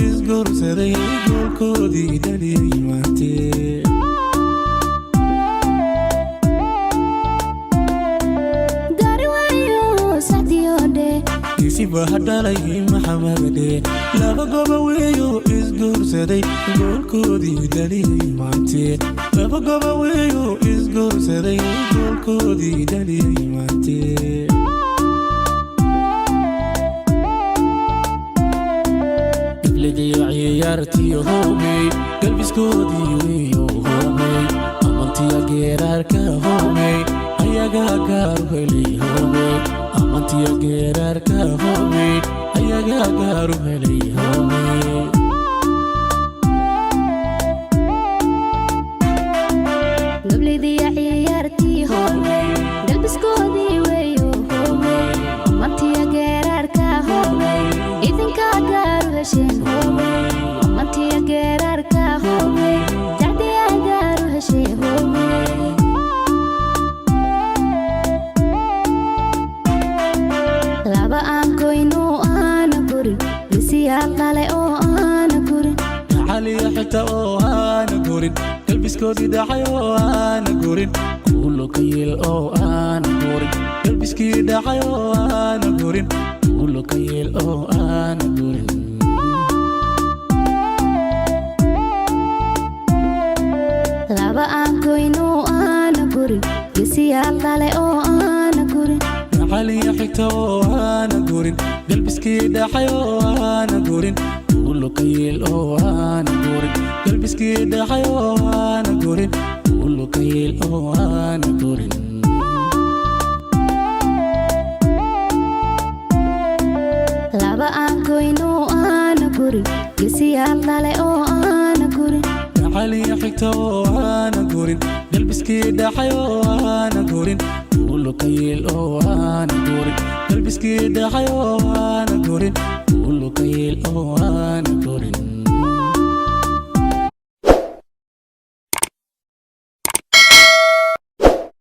isguursaday goolkoodii dhaliyay maantee isiba hadalay maxamade laba goba weeyo isguursaday goolkoodii dhaliyay maantee laba goba weeyo isguursaday goolkoodii dhaliyay maantee ciyaartii hoomey galbiskoodii weeyo hoomey amantiya geeraarka hoomey ayagaa gaaru helay hoomey amantiya geeraarka hoomey ayagaa gaaru helay hoomey gablidiya ciyaartii hoomey galbiskoodii weeyo hoomey amantiya geeraarka hoomey idinkaa gaaru hesheen laba aan goyno aana gurin bisiyaal dhale oo aana gurin xaliya xita oo aana gurin galbiskoodii dhacay oo aana gurin kuulo ka yeel oo aana gurin galbiskii dhacay oo aana gurin kuulo ka yeel oo aana gurin laba aan goyno aana gurin bisiyaal dhale oo aana gurin xaliya xita oo aana gurin galbiskii dhacay oo aana gurin kuulo ka yeel oo aana gurin galbiskii dhacay oo aana gurin kuulo ka yeel oo aana gurin laba aan goyno aana gurin bisiyaal dhale oo aana gurin xaliya xigta oo aana gurin galbiskii dhacay oo aana gurin kuulo ka yeel oo aana gurin galbiskii dhacay oo aana gurin kuulo ka yeel oo aana gurin